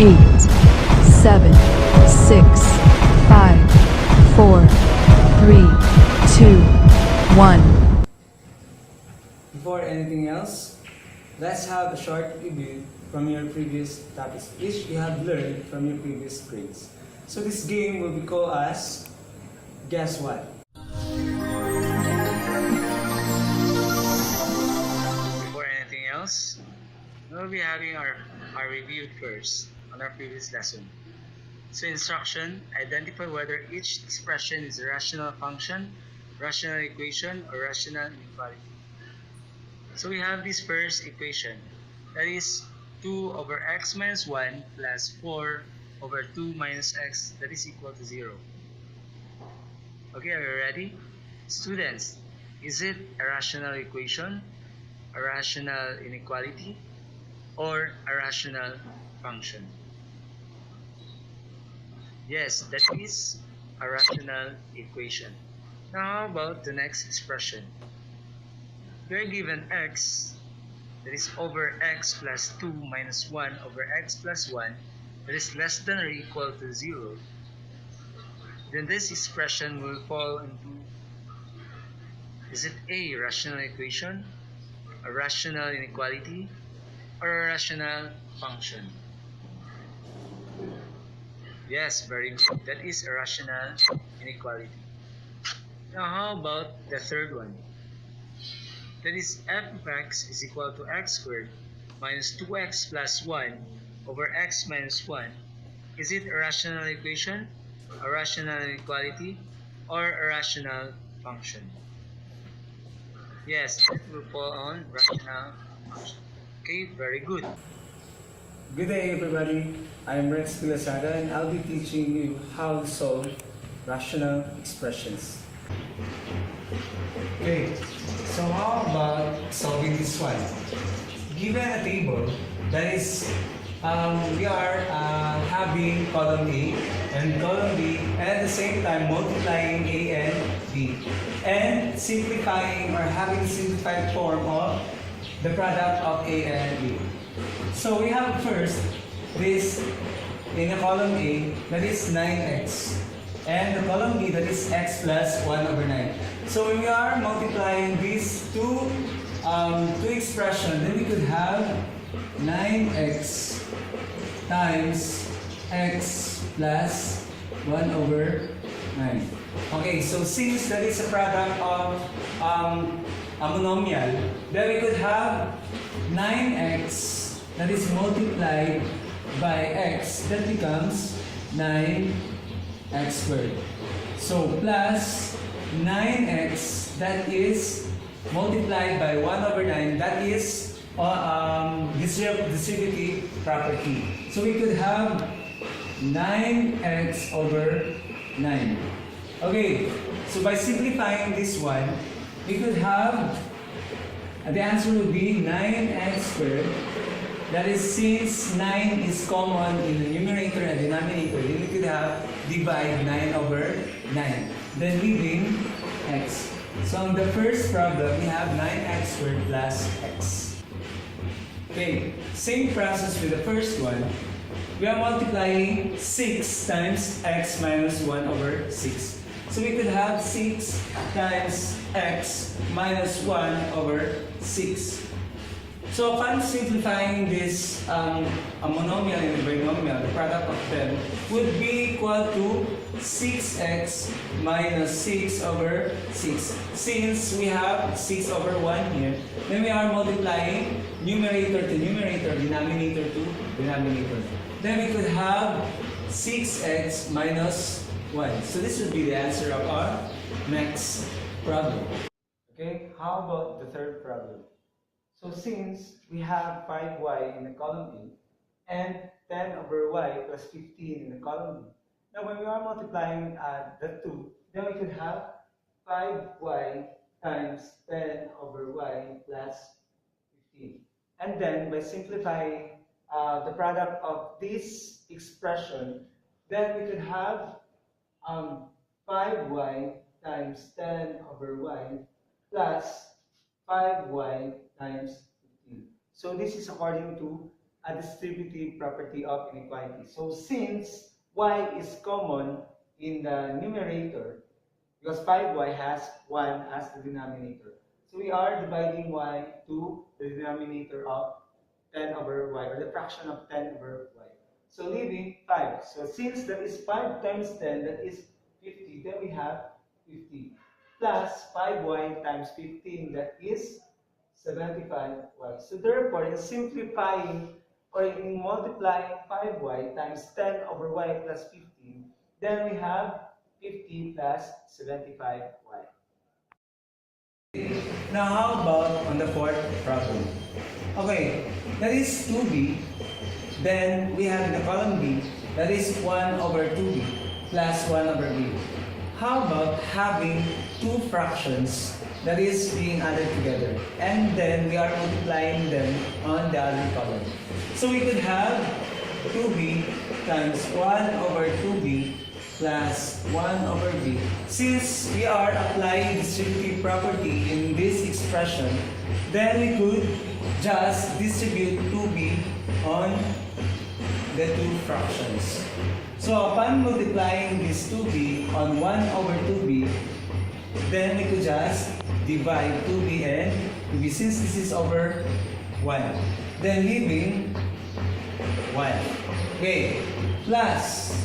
8, 7, 6, 5, 4, 3, 2, 1. Before anything else, let's have a short review from your previous topics, which you have learned from your previous grades. So this game will be called as Guess What? Before anything else, we'll be having our review first on our previous lesson. So instruction, identify whether each expression is a rational function, rational equation, or rational inequality. So we have this first equation, that is 2 over x minus 1 plus 4 over 2 minus x, that is equal to 0. Okay, are you ready? Students, is it a rational equation, a rational inequality, or a rational function? Yes, that is a rational equation. Now how about the next expression? We are given x, that is over x plus 2 minus 1 over x plus 1, that is less than or equal to 0. Then this expression will fall into, is it a rational equation, a rational inequality, or a rational function? Yes, very good. That is a rational inequality. Now how about the third one? That is f of x is equal to x squared minus 2x plus 1 over x minus 1. Is it a rational equation, a rational inequality, or a rational function? Yes, it will fall on rational function. Okay, very good. Good day everybody. I'm Lazaga and I'll be teaching you how to solve rational expressions. Okay, so how about solving this one? Given a table, that is, we are having column A and column B, and at the same time multiplying A and B, and simplifying or having simplified form of the product of A and B. So we have first this in the column A, that is 9x, and the column B, that is x plus 1 over 9. So when we are multiplying these two expressions, then we could have 9x times x plus 1 over 9. Okay, so since that is a product of a monomial, then we could have 9x that is multiplied by x, that becomes 9x squared. So plus 9x, that is multiplied by 1 over 9, that is distributive property. So we could have 9x over 9. Okay, so by simplifying this one, we could have, the answer would be 9x squared. That is, since 9 is common in the numerator and denominator, then we could have divide 9 over 9. Then leaving x. So on the first problem, we have 9x squared plus x. Okay, same process with the first one. We are multiplying 6 times x minus 1 over 6. So we could have 6 times x minus 1 over 6. So upon simplifying this a monomial and a binomial, the product of them would be equal to 6x minus 6 over 6. Since we have 6 over 1 here, then we are multiplying numerator to numerator, denominator to denominator. Then we could have 6x minus 1. So this would be the answer of our next problem. Okay, how about the third problem? So since we have 5y in the column A and 10 over y plus 15 in the column B, now when we are multiplying the two, then we could have 5y times 10 over y plus 15. And then by simplifying the product of this expression, then we could have 5y times 10 over y plus 5y times 15. So this is according to a distributive property of inequality. So since y is common in the numerator, because 5y has 1 as the denominator, so we are dividing y to the denominator of 10 over y, or the fraction of 10 over y. So leaving 5. So since that is 5 times 10, that is 50, then we have 50 plus 5y times 15, that is 75y. So therefore, in simplifying or in multiplying 5y times 10 over y plus 15, then we have 50 plus 75y. Now how about on the fourth problem? Okay, that is 2b. Then we have in the column b, that is 1 over 2b plus 1 over b. How about having two fractions that is being added together, and then we are multiplying them on the other column? So we could have 2b times 1 over 2b plus 1 over b. Since we are applying distributive property in this expression, then we could just distribute 2b on the two fractions. So upon multiplying this 2b on 1 over 2b, then we could just divide 2b and 2b, since this is over 1. Then leaving 1. Okay, plus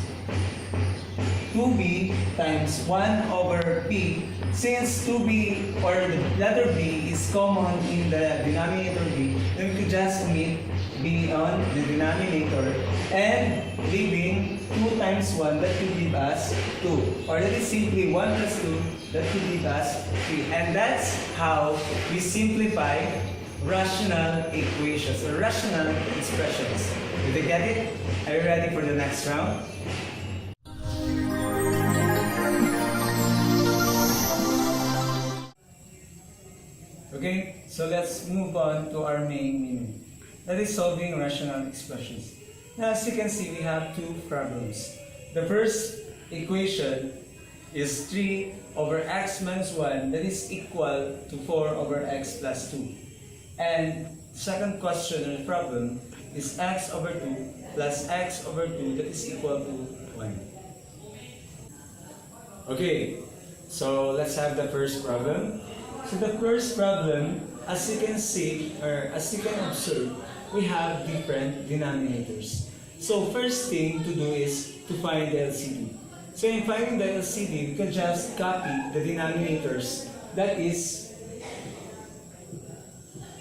2b times 1 over b, since 2b or the letter b is common in the denominator b, then we could just omit b on the denominator, and leaving 2 times 1, that could give us 2, or that is simply 1 plus 2, that could give us 3. And that's how we simplify rational equations or rational expressions. Did you get it? Are you ready for the next round? Okay, so let's move on to our main meaning. That is solving rational expressions. Now, as you can see, we have two problems. The first equation is 3 over x minus 1, that is equal to 4 over x plus 2. And the second question or problem is x over 2 plus x over 2, that is equal to 1. Okay, so let's have the first problem. So the first problem, as you can see, or as you can observe, we have different denominators. So first thing to do is to find the LCD. So in finding the LCD, we can just copy the denominators. That is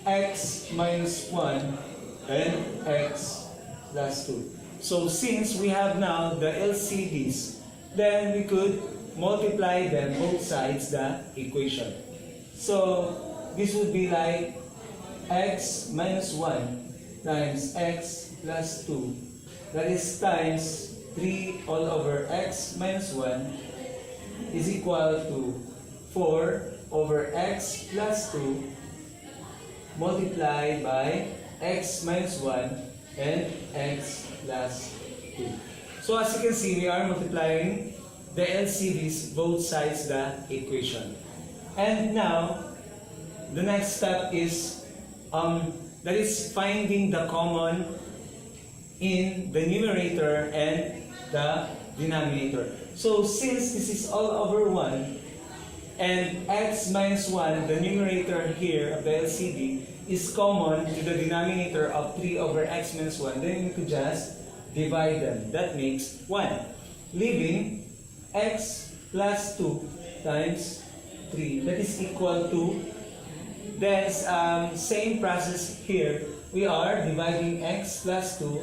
x minus 1 and x plus 2. So since we have now the LCDs, then we could multiply them both sides the equation. So this would be like x minus 1 times x plus 2, that is times 3 all over x minus 1 is equal to 4 over x plus 2 multiplied by x minus 1 and x plus 2. So as you can see, we are multiplying the LCDs both sides the equation. And now, the next step is that is finding the common in the numerator and the denominator. So since this is all over 1 and x minus 1, the numerator here of the LCD, is common to the denominator of 3 over x minus 1, then we could just divide them. That makes 1. Leaving x plus 2 times 3, that is equal to, then same process here, we are dividing x plus 2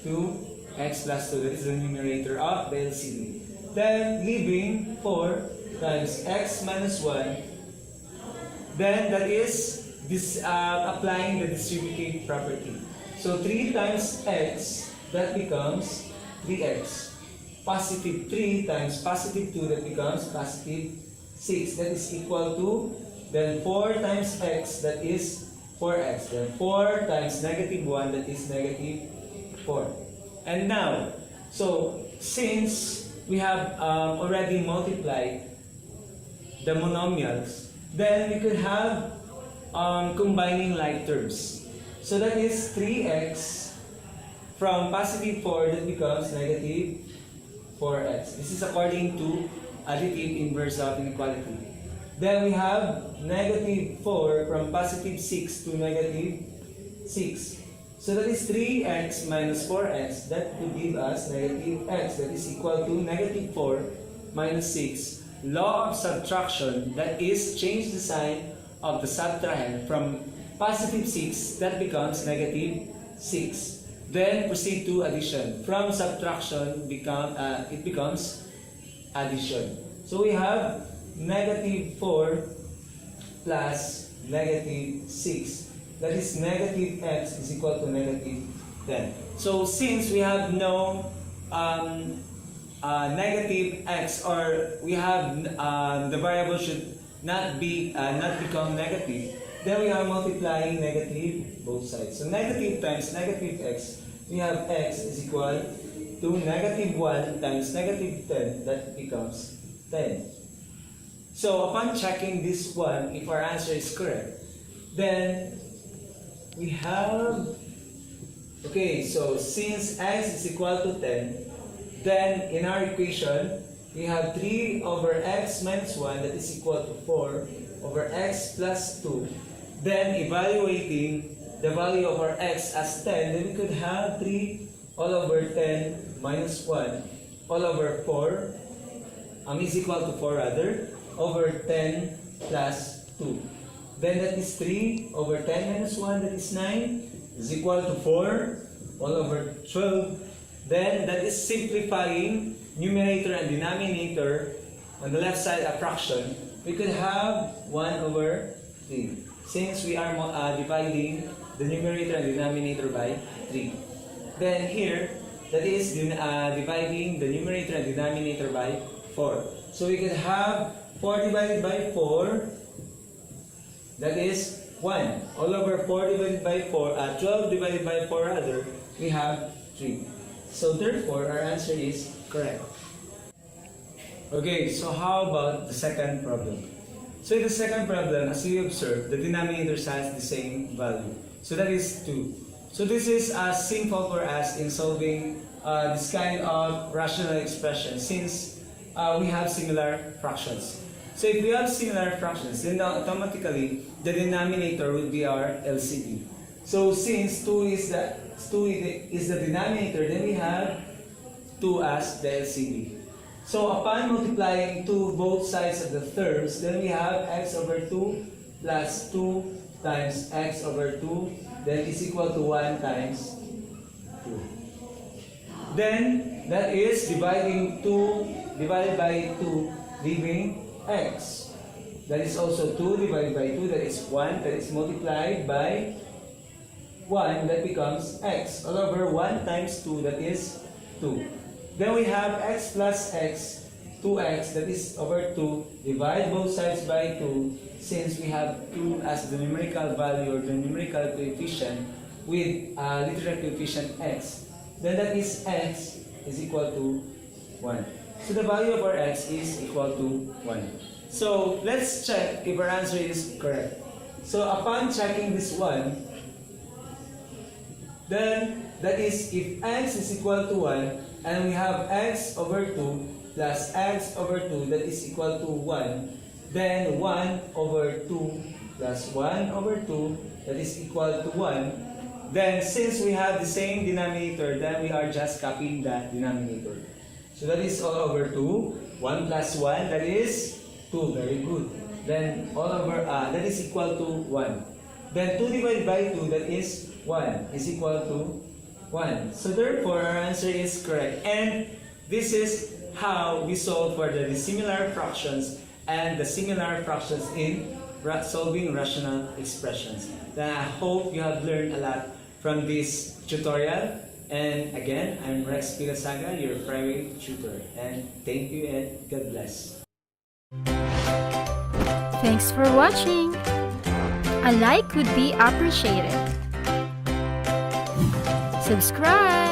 to x plus 2, that is the numerator of the LCD. Then leaving 4 times x minus 1, then that is this applying the distributive property. So 3 times x, that becomes 3x. Positive 3 times positive 2, that becomes positive 6, that is equal to, then 4 times x, that is 4x, then 4 times negative 1, that is negative 4. And now, so since we have already multiplied the monomials, then we could have combining like terms. So that is 3x from positive 4 that becomes negative 4x. This is according to additive inverse of inequality. Then we have negative 4 from positive 6 to negative 6. So that is 3x minus 4x. That would give us negative x. That is equal to negative 4 minus 6. Law of subtraction, that is change the sign of the subtrahend from positive 6 that becomes negative 6. Then proceed to addition. From subtraction it becomes addition. So we have negative 4 plus negative 6. That is negative x is equal to negative 10. So since we have no negative x, or we have the variable should not become negative, then we are multiplying negative both sides. So negative times negative x, we have x is equal to negative 1 times negative 10, that becomes 10. So upon checking this one, if our answer is correct, then we have, okay, so since x is equal to 10, then in our equation, we have 3 over x minus 1, that is equal to 4 over x plus 2. Then evaluating the value of our x as 10, then we could have 3 all over 10 minus 1 all over 4 is equal to 4 rather, over 10 plus 2. Then that is 3 over 10 minus 1, that is 9, is equal to 4 all over 12. Then that is simplifying numerator and denominator. On the left side, a fraction. We could have 1 over 3. Since we are dividing the numerator and denominator by 3. Then here, that is dividing the numerator and denominator by 4. So we could have 4 divided by 4, that is 1. All over 4 divided by 4, 12 divided by 4 rather, we have 3. So therefore, our answer is correct. Okay, so how about the second problem? So in the second problem, as you observe, the denominator has the same value. So that is 2. So this is as simple for us in solving this kind of rational expression, since we have similar fractions. So if we have similar fractions, then automatically the denominator will be our LCD. So since 2 is the denominator, then we have 2 as the LCD. So upon multiplying both sides of the terms, then we have x over 2 plus 2 times x over 2, then is equal to 1 times 2. Then that is dividing 2 divided by 2, leaving x. That is also 2 divided by 2, that is 1, that is multiplied by 1, that becomes x. All over 1 times 2, that is 2. Then we have x plus x, 2x, that is over 2. Divide both sides by 2, since we have 2 as the numerical value or the numerical coefficient with literal coefficient x. Then that is x is equal to 1. So the value of our x is equal to 1. So let's check if our answer is correct. So upon checking this one, then that is if x is equal to 1, and we have x over 2 plus x over 2, that is equal to 1, then 1 over 2 plus 1 over 2, that is equal to 1. Then since we have the same denominator, then we are just copying the denominator. So that is all over 2. 1 plus 1, that is 2. Very good. Then all over, that is equal to 1. Then 2 divided by 2, that is 1, is equal to 1. So therefore, our answer is correct. And this is how we solve for the dissimilar fractions and the similar fractions in solving rational expressions. Then I hope you have learned a lot from this tutorial. And again, I'm Rex P. Lazaga, your private tutor. And thank you and God bless. Thanks for watching. A like would be appreciated. Subscribe.